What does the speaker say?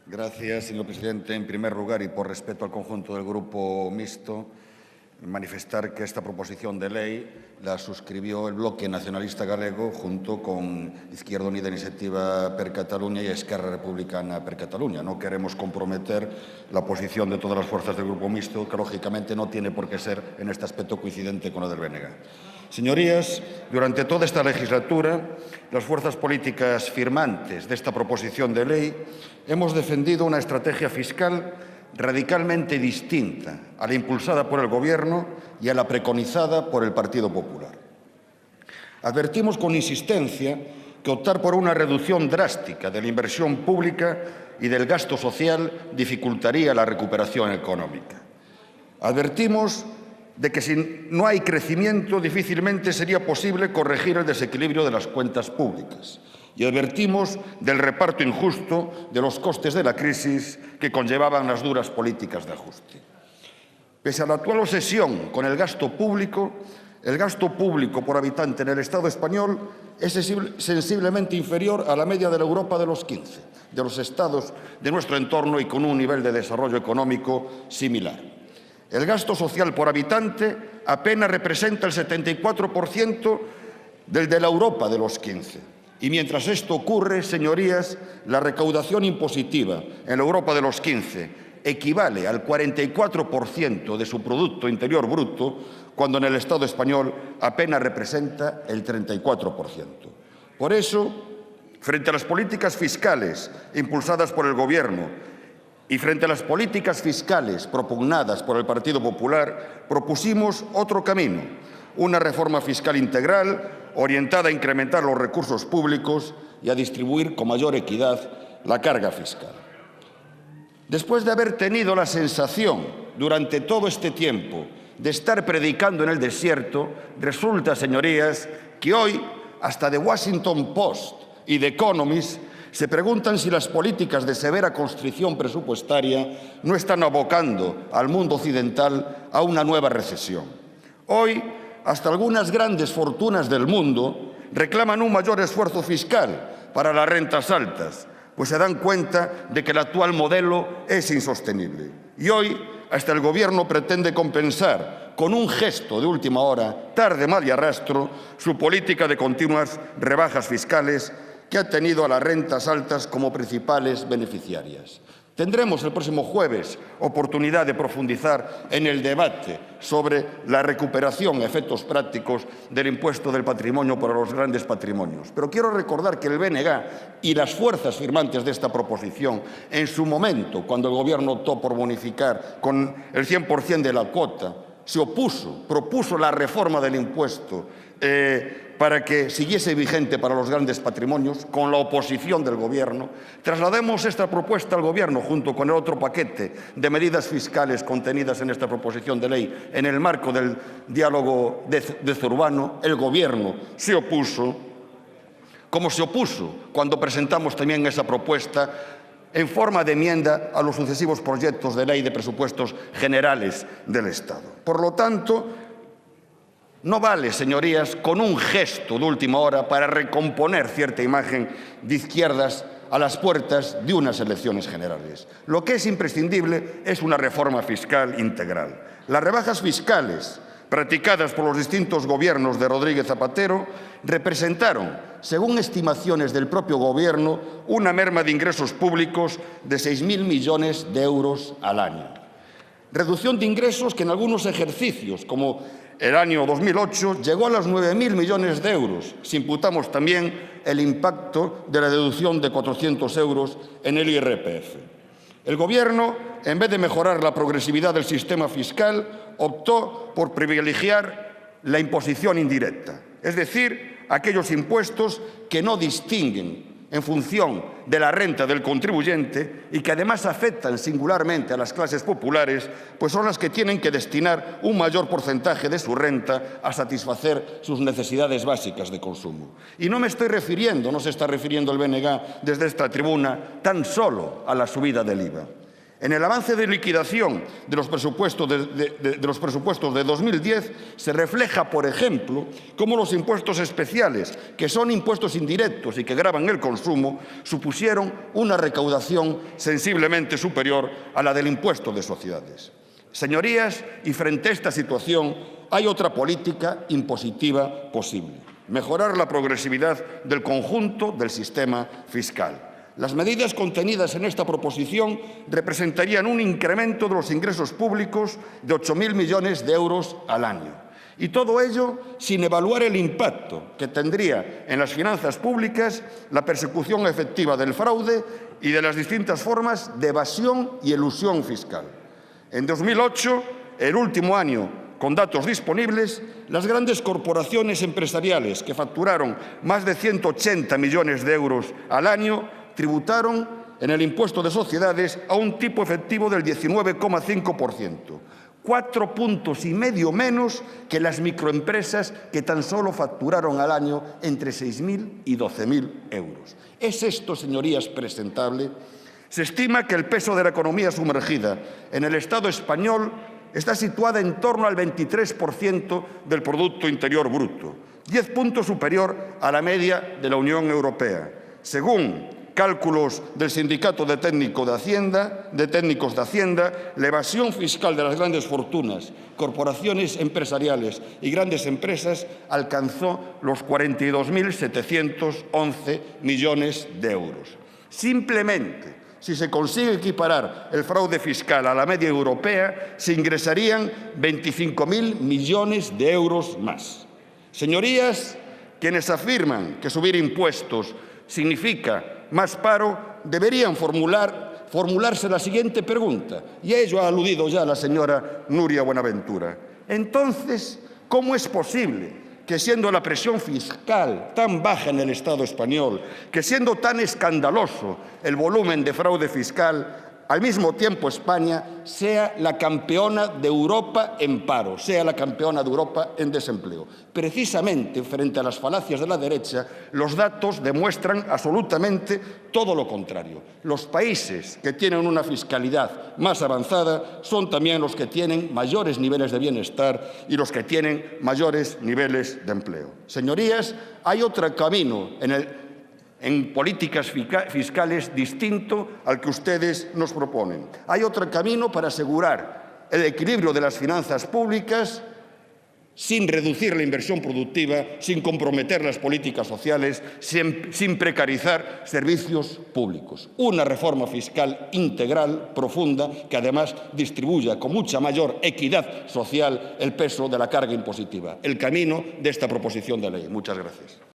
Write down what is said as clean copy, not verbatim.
Gracias, señor presidente. En primer lugar, y por respeto al conjunto del Grupo Mixto, manifestar que esta proposición de ley la suscribió el Bloque Nacionalista Galego junto con Izquierda Unida Iniciativa per Catalunya y Esquerra Republicana per Catalunya. No queremos comprometer la posición de todas las fuerzas del Grupo Mixto, que lógicamente no tiene por qué ser en este aspecto coincidente con la del BNG. Señorías, durante toda esta legislatura, las fuerzas políticas firmantes de esta proposición de ley hemos defendido una estrategia fiscal radicalmente distinta a la impulsada por el Gobierno y a la preconizada por el Partido Popular. Advertimos con insistencia que optar por una reducción drástica de la inversión pública y del gasto social dificultaría la recuperación económica. Advertimos de que si no hay crecimiento difícilmente sería posible corregir el desequilibrio de las cuentas públicas. Y advertimos del reparto injusto de los costes de la crisis que conllevaban las duras políticas de ajuste. Pese a la actual obsesión con el gasto público por habitante en el Estado español es sensiblemente inferior a la media de la Europa de los 15, de los estados de nuestro entorno y con un nivel de desarrollo económico similar. El gasto social por habitante apenas representa el 74% del de la Europa de los 15. Y mientras esto ocurre, señorías, la recaudación impositiva en la Europa de los 15 equivale al 44% de su Producto Interior Bruto, cuando en el Estado español apenas representa el 34%. Por eso, frente a las políticas fiscales impulsadas por el Gobierno y frente a las políticas fiscales propugnadas por el Partido Popular, propusimos otro camino, una reforma fiscal integral orientada a incrementar los recursos públicos y a distribuir con mayor equidad la carga fiscal. Después de haber tenido la sensación durante todo este tiempo de estar predicando en el desierto, resulta, señorías, que hoy hasta The Washington Post y The Economist se preguntan si las políticas de severa constricción presupuestaria no están abocando al mundo occidental a una nueva recesión. Hoy, hasta algunas grandes fortunas del mundo reclaman un mayor esfuerzo fiscal para las rentas altas, pues se dan cuenta de que el actual modelo es insostenible. Y hoy, hasta el Gobierno pretende compensar con un gesto de última hora, tarde, mal y arrastro, su política de continuas rebajas fiscales que ha tenido a las rentas altas como principales beneficiarias. Tendremos el próximo jueves oportunidad de profundizar en el debate sobre la recuperación a efectos prácticos del impuesto del patrimonio para los grandes patrimonios. Pero quiero recordar que el BNG y las fuerzas firmantes de esta proposición, en su momento, cuando el Gobierno optó por bonificar con el 100% de la cuota, propuso la reforma del impuesto para que siguiese vigente para los grandes patrimonios, con la oposición del Gobierno. Traslademos esta propuesta al Gobierno junto con el otro paquete de medidas fiscales contenidas en esta proposición de ley en el marco del diálogo dezurbano. El Gobierno se opuso, como se opuso cuando presentamos también esa propuesta en forma de enmienda a los sucesivos proyectos de ley de presupuestos generales del Estado. Por lo tanto, no vale, señorías, con un gesto de última hora para recomponer cierta imagen de izquierdas a las puertas de unas elecciones generales. Lo que es imprescindible es una reforma fiscal integral. Las rebajas fiscales practicadas por los distintos gobiernos de Rodríguez Zapatero representaron, según estimaciones del propio Gobierno, una merma de ingresos públicos de 6.000 millones de euros al año. Reducción de ingresos que en algunos ejercicios, como el año 2008, llegó a los 9.000 millones de euros, si imputamos también el impacto de la deducción de 400 euros en el IRPF. El Gobierno, en vez de mejorar la progresividad del sistema fiscal, optó por privilegiar la imposición indirecta, es decir, aquellos impuestos que no distinguen en función de la renta del contribuyente y que además afectan singularmente a las clases populares, pues son las que tienen que destinar un mayor porcentaje de su renta a satisfacer sus necesidades básicas de consumo. Y no se está refiriendo el BNG desde esta tribuna tan solo a la subida del IVA. En el avance de liquidación de los presupuestos de 2010 se refleja, por ejemplo, cómo los impuestos especiales, que son impuestos indirectos y que gravan el consumo, supusieron una recaudación sensiblemente superior a la del impuesto de sociedades. Señorías, y frente a esta situación hay otra política impositiva posible: mejorar la progresividad del conjunto del sistema fiscal. Las medidas contenidas en esta proposición representarían un incremento de los ingresos públicos de 8.000 millones de euros al año. Y todo ello sin evaluar el impacto que tendría en las finanzas públicas la persecución efectiva del fraude y de las distintas formas de evasión y elusión fiscal. En 2008, el último año con datos disponibles, las grandes corporaciones empresariales que facturaron más de 180 millones de euros al año tributaron en el impuesto de sociedades a un tipo efectivo del 19,5%, 4,5 puntos menos que las microempresas que tan solo facturaron al año entre 6.000 y 12.000 euros. ¿Es esto, señorías, presentable? Se estima que el peso de la economía sumergida en el Estado español está situada en torno al 23% del Producto Interior Bruto, 10 puntos superior a la media de la Unión Europea. Según cálculos del Sindicato de Técnicos de Hacienda, la evasión fiscal de las grandes fortunas, corporaciones empresariales y grandes empresas alcanzó los 42.711 millones de euros. Simplemente, si se consigue equiparar el fraude fiscal a la media europea, se ingresarían 25.000 millones de euros más. Señorías, quienes afirman que subir impuestos significa más paro, deberían formularse la siguiente pregunta, y a ello ha aludido ya la señora Nuria Buenaventura. Entonces, ¿cómo es posible que, siendo la presión fiscal tan baja en el Estado español, que siendo tan escandaloso el volumen de fraude fiscal, al mismo tiempo España sea la campeona de Europa en paro, sea la campeona de Europa en desempleo? Precisamente, frente a las falacias de la derecha, los datos demuestran absolutamente todo lo contrario. Los países que tienen una fiscalidad más avanzada son también los que tienen mayores niveles de bienestar y los que tienen mayores niveles de empleo. Señorías, hay otro camino en políticas fiscales distinto al que ustedes nos proponen. Hay otro camino para asegurar el equilibrio de las finanzas públicas sin reducir la inversión productiva, sin comprometer las políticas sociales, sin precarizar servicios públicos. Una reforma fiscal integral, profunda, que además distribuya con mucha mayor equidad social el peso de la carga impositiva. El camino de esta proposición de ley. Muchas gracias.